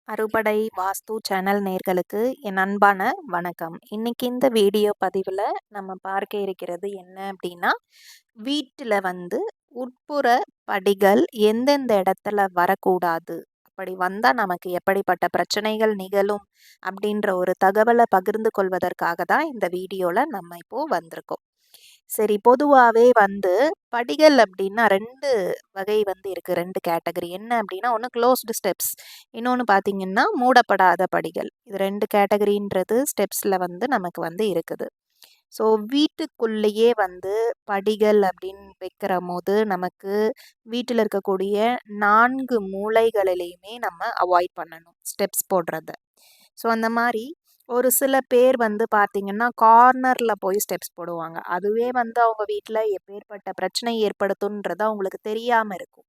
அறுபடை வாஸ்து சேனல் நேர்களுக்கு என் அன்பான வணக்கம். இன்னைக்கு இந்த வீடியோ பதிவில் நம்ம பார்க்க இருக்கிறது என்ன அப்படின்னா, வீட்டில் உட்புற படிகள் எந்தெந்த இடத்துல வரக்கூடாது, அப்படி வந்தால் நமக்கு எப்படிப்பட்ட பிரச்சனைகள் நிகழும் அப்படின்ற ஒரு தகவலை பகிர்ந்து கொள்வதற்காக தான் இந்த வீடியோவில் நம்ம இப்போது வந்திருக்கோம். சரி, பொதுவாகவே படிகள் அப்படின்னா 2 வகை இருக்குது. 2 கேட்டகரி. என்ன அப்படின்னா, ஒன்று க்ளோஸ்டு ஸ்டெப்ஸ், இன்னொன்று பார்த்தீங்கன்னா மூடப்படாத படிகள். இது 2 கேட்டகரின்றது ஸ்டெப்ஸில் நமக்கு இருக்குது. ஸோ வீட்டுக்குள்ளேயே படிகள் அப்படின்னு வைக்கிற போது நமக்கு வீட்டில் இருக்கக்கூடிய 4 மூலைகளிலையுமே நம்ம அவாய்ட் பண்ணணும் ஸ்டெப்ஸ் போடுறத. ஸோ அந்த மாதிரி ஒரு சில பேர் பார்த்தீங்கன்னா கார்னரில் போய் ஸ்டெப்ஸ் போடுவாங்க. அதுவே அவங்க வீட்டில் எப்பேற்பட்ட பிரச்சனை ஏற்படுத்துன்றது அவங்களுக்கு தெரியாமல் இருக்கும்.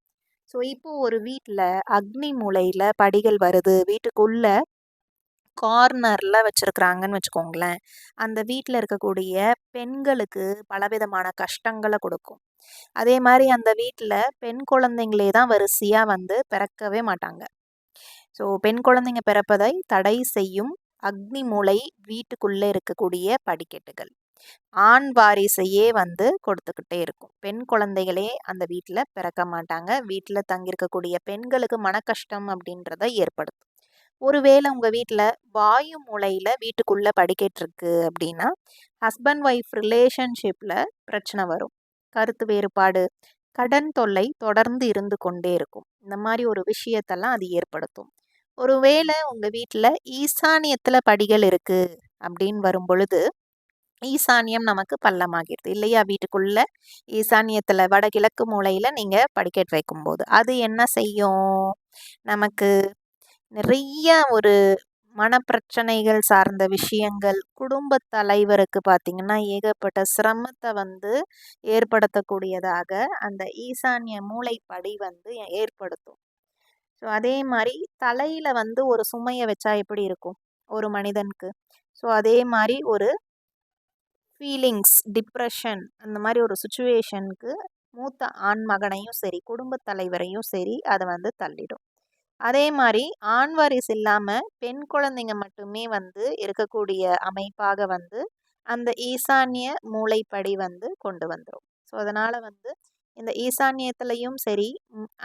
ஸோ இப்போ ஒரு வீட்டில் அக்னி மூலையில் படிகள் வருது, வீட்டுக்குள்ள கார்னரில் வச்சுருக்குறாங்கன்னு வச்சுக்கோங்களேன், அந்த வீட்டில் இருக்கக்கூடிய பெண்களுக்கு பலவிதமான கஷ்டங்களை கொடுக்கும். அதே மாதிரி அந்த வீட்டில் பெண் குழந்தைங்களே தான் வரிசையாக பிறக்கவே மாட்டாங்க. ஸோ பெண் குழந்தைங்க பிறப்பதை தடை செய்யும் அக்னி மூலை வீட்டுக்குள்ளே இருக்கக்கூடிய படிக்கட்டுகள் ஆண் வாரிசையே கொடுத்துக்கிட்டே இருக்கும். பெண் குழந்தைகளே அந்த வீட்டில் பிறக்க மாட்டாங்க. வீட்டில் தங்கியிருக்கக்கூடிய பெண்களுக்கு மன கஷ்டம் அப்படின்றத ஏற்படுத்தும். ஒருவேளை உங்கள் வீட்டில் வாயு மூலையில் வீட்டுக்குள்ளே படிக்கட்டு இருக்கு அப்படின்னா, ஹஸ்பண்ட் ஒய்ஃப் ரிலேஷன்ஷிப்பில் பிரச்சனை வரும். கருத்து வேறுபாடு, கடன் தொல்லை தொடர்ந்து இருந்து கொண்டே இருக்கும். இந்த மாதிரி ஒரு விஷயத்தெல்லாம் அது ஏற்படுத்தும். ஒருவேளை உங்கள் வீட்டில் ஈசானியத்தில் படிகள் இருக்குது அப்படின்னு வரும் பொழுது, ஈசானியம் நமக்கு பள்ளமாகிடுது இல்லையா? வீட்டுக்குள்ள ஈசானியத்தில் வடகிழக்கு மூலையில் நீங்கள் படிக்கட்டு வைக்கும்போது அது என்ன செய்யும்? நமக்கு நிறைய ஒரு மனப்பிரச்சனைகள் சார்ந்த விஷயங்கள், குடும்ப தலைவருக்கு பார்த்திங்கன்னா ஏகப்பட்ட சிரமத்தை ஏற்படுத்தக்கூடியதாக அந்த ஈசானிய மூளைப்படி ஏற்படுத்தும். ஸோ அதே மாதிரி தலையில் ஒரு சுமையை வச்சா எப்படி இருக்கும் ஒரு மனிதனுக்கு? ஸோ அதே மாதிரி ஒரு ஃபீலிங்ஸ், டிப்ரெஷன், அந்த மாதிரி ஒரு சுச்சுவேஷனுக்கு மூத்த ஆண் மகனையும் சரி, குடும்ப தலைவரையும் சரி அதை தள்ளிடும். அதே மாதிரி ஆண் வாரிசு இல்லாமல் பெண் குழந்தைங்க மட்டுமே இருக்கக்கூடிய அமைப்பாக அந்த ஈசானிய மூளைப்படி கொண்டு வந்துடும். ஸோ அதனால் இந்த ஈசானியத்துலேயும் சரி,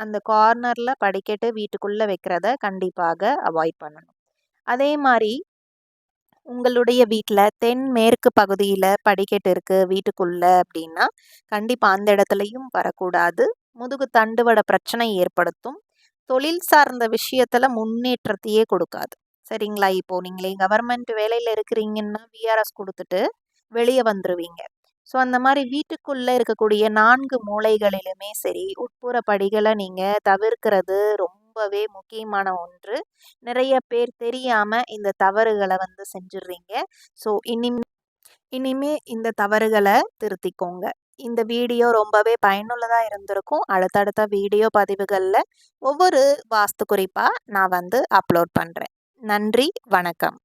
அந்த கார்னரில் படிக்கட்டு வீட்டுக்குள்ளே வைக்கிறத கண்டிப்பாக அவாய்ட் பண்ணணும். அதே மாதிரி உங்களுடைய வீட்டில் தென்மேற்கு பகுதியில் படிக்கட்டு இருக்குது வீட்டுக்குள்ளே அப்படின்னா, கண்டிப்பாக அந்த இடத்துலையும் வரக்கூடாது. முதுகு தண்டுவட பிரச்சனை ஏற்படுத்தும். தொழில் சார்ந்த விஷயத்தில் முன்னேற்றத்தையே கொடுக்காது. சரிங்களா? இப்போது நீங்களே கவர்மெண்ட் வேலையில் இருக்கிறீங்கன்னா விஆர்எஸ் கொடுத்துட்டு வெளியே வந்துடுவீங்க. ஸோ அந்த மாதிரி வீட்டுக்குள்ளே இருக்கக்கூடிய 4 மூலைகளிலுமே சரி, உட்புற படிகளை நீங்கள் தவிர்க்கிறது ரொம்பவே முக்கியமான ஒன்று. நிறைய பேர் தெரியாமல் இந்த தவறுகளை செஞ்சிடுறீங்க. ஸோ இனிமே இந்த தவறுகளை திருத்திக்கோங்க. இந்த வீடியோ ரொம்பவே பயனுள்ளதாக இருந்திருக்கும். அடுத்தடுத்த வீடியோ பதிவுகளில் ஒவ்வொரு வாஸ்து குறிப்பாக நான் அப்லோட் பண்ணுறேன். நன்றி, வணக்கம்.